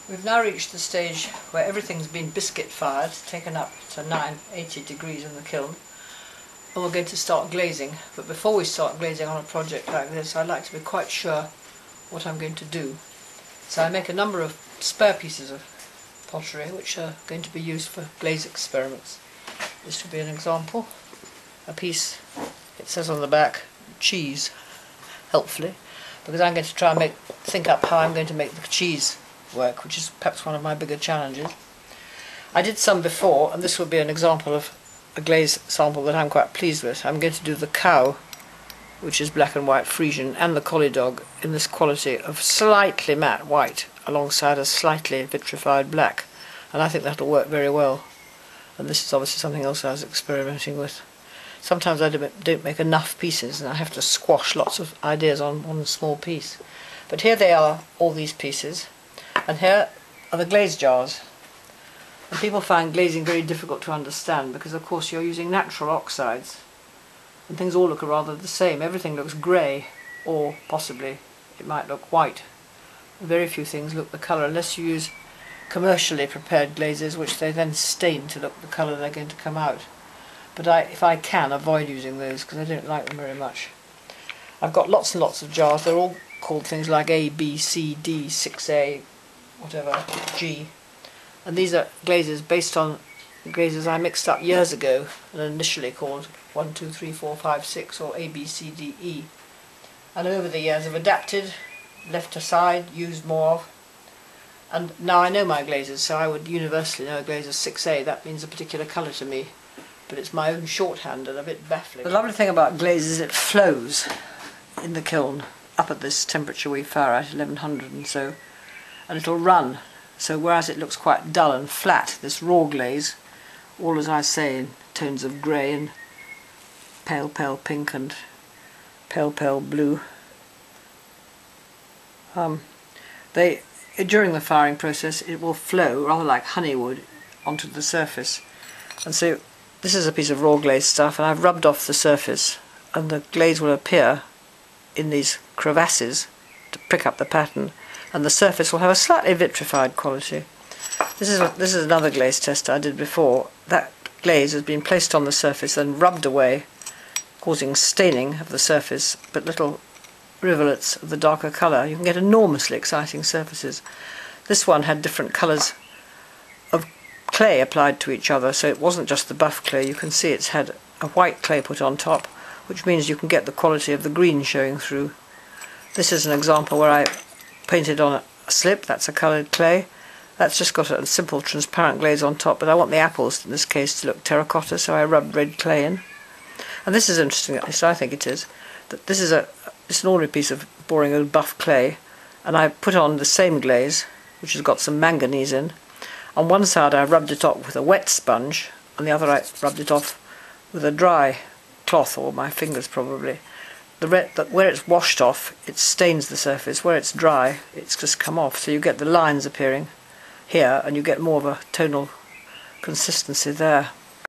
We've now reached the stage where everything's been biscuit fired, taken up to 980 degrees in the kiln, and we're going to start glazing. But before we start glazing on a project like this, I'd like to be quite sure what I'm going to do. So I make a number of spare pieces of pottery which are going to be used for glaze experiments. This will be an example. A piece, it says on the back, cheese, helpfully, because I'm going to try and think up how I'm going to make the cheese work, which is perhaps one of my bigger challenges. I did some before, and this will be an example of a glaze sample that I'm quite pleased with. I'm going to do the cow, which is black and white Frisian, and the collie dog in this quality of slightly matte white alongside a slightly vitrified black, and I think that'll work very well. And this is obviously something else I was experimenting with. Sometimes I don't make enough pieces and I have to squash lots of ideas on one small piece. But here they are, all these pieces, and here are the glaze jars. And people find glazing very difficult to understand because of course you're using natural oxides and things all look rather the same. Everything looks grey, or possibly it might look white. Very few things look the colour unless you use commercially prepared glazes, which they then stain to look the colour they're going to come out. But if I can, avoid using those because I don't like them very much. I've got lots and lots of jars. They're all called things like A, B, C, D, 6A, whatever, G. And these are glazes based on glazes I mixed up years ago and initially called 1, 2, 3, 4, 5, 6 or A, B, C, D, E. And over the years I've adapted, left aside, used more of. And now I know my glazes, so I would universally know a glaze is 6A. That means a particular colour to me. But it's my own shorthand and a bit baffling. The lovely thing about glaze is it flows in the kiln up at this temperature we fire at, 1100 and so, and it'll run. So whereas it looks quite dull and flat, this raw glaze, all as I say in tones of grey and pale pale pink and pale pale blue, during the firing process it will flow rather like honey would onto the surface. And so this is a piece of raw glaze stuff, and I've rubbed off the surface, and the glaze will appear in these crevasses to prick up the pattern, and the surface will have a slightly vitrified quality. This is another glaze test I did before. That glaze has been placed on the surface and rubbed away, causing staining of the surface, but little rivulets of the darker colour. You can get enormously exciting surfaces. This one had different colours of clay applied to each other, so it wasn't just the buff clay. You can see it's had a white clay put on top, which means you can get the quality of the green showing through. This is an example where I painted on a slip. That's a coloured clay. That's just got a simple transparent glaze on top, but I want the apples in this case to look terracotta, so I rubbed red clay in. And this is interesting, at least I think it is, that this is it's an ordinary piece of boring old buff clay, and I put on the same glaze, which has got some manganese in. On one side I rubbed it off with a wet sponge, on the other I rubbed it off with a dry cloth, or my fingers probably. Where it's washed off, it stains the surface. Where it's dry, it's just come off, so you get the lines appearing here, and you get more of a tonal consistency there.